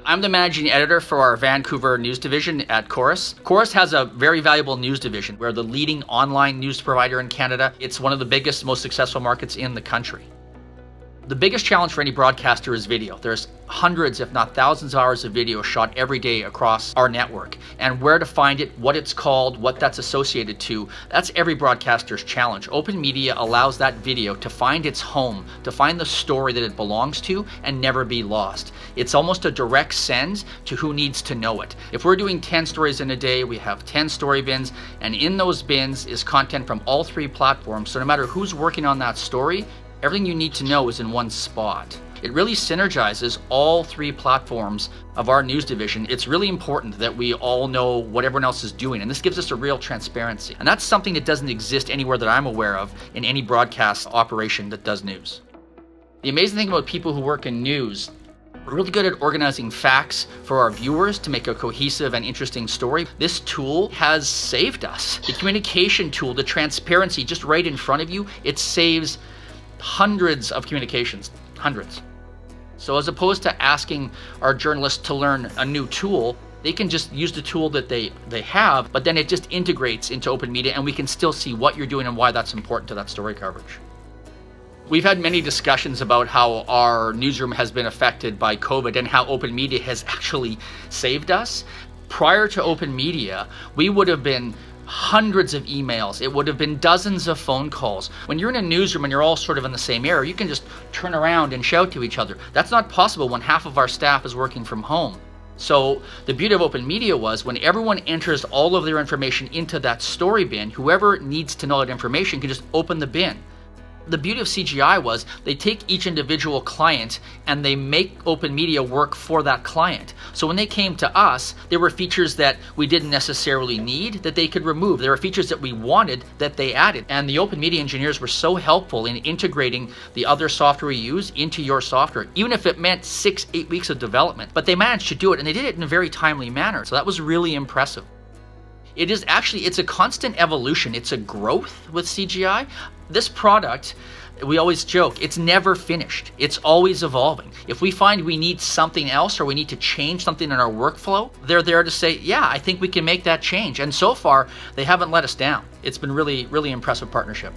I'm the managing editor for our Vancouver news division at Corus. Corus has a very valuable news division. We're the leading online news provider in Canada. It's one of the biggest, most successful markets in the country. The biggest challenge for any broadcaster is video. There's hundreds, if not thousands of hours of video shot every day across our network. And where to find it, what it's called, what that's associated to, that's every broadcaster's challenge. OpenMedia allows that video to find its home, to find the story that it belongs to and never be lost. It's almost a direct send to who needs to know it. If we're doing 10 stories in a day, we have 10 story bins, and in those bins is content from all three platforms. So no matter who's working on that story, everything you need to know is in one spot. It really synergizes all three platforms of our news division. It's really important that we all know what everyone else is doing, and this gives us a real transparency. And that's something that doesn't exist anywhere that I'm aware of in any broadcast operation that does news. The amazing thing about people who work in news, we're really good at organizing facts for our viewers to make a cohesive and interesting story. This tool has saved us. The communication tool, the transparency just right in front of you, it saves hundreds of communications, hundreds. So as opposed to asking our journalists to learn a new tool, they can just use the tool that they have, but then it just integrates into OpenMedia and we can still see what you're doing and why that's important to that story coverage. We've had many discussions about how our newsroom has been affected by COVID and how OpenMedia has actually saved us. Prior to OpenMedia, we would have been hundreds of emails. It would have been dozens of phone calls. When you're in a newsroom and you're all sort of in the same area, you can just turn around and shout to each other. That's not possible when half of our staff is working from home. So the beauty of OpenMedia was when everyone enters all of their information into that story bin, whoever needs to know that information can just open the bin. The beauty of CGI was they take each individual client and they make OpenMedia work for that client. So when they came to us, there were features that we didn't necessarily need that they could remove. There were features that we wanted that they added. And the OpenMedia engineers were so helpful in integrating the other software we use into your software, even if it meant 6-8 weeks of development. But they managed to do it, and they did it in a very timely manner. So that was really impressive. It is actually, it's a constant evolution. It's a growth with CGI. This product, we always joke, it's never finished. It's always evolving. If we find we need something else or we need to change something in our workflow, they're there to say, yeah, I think we can make that change. And so far, they haven't let us down. It's been really, really impressive partnership.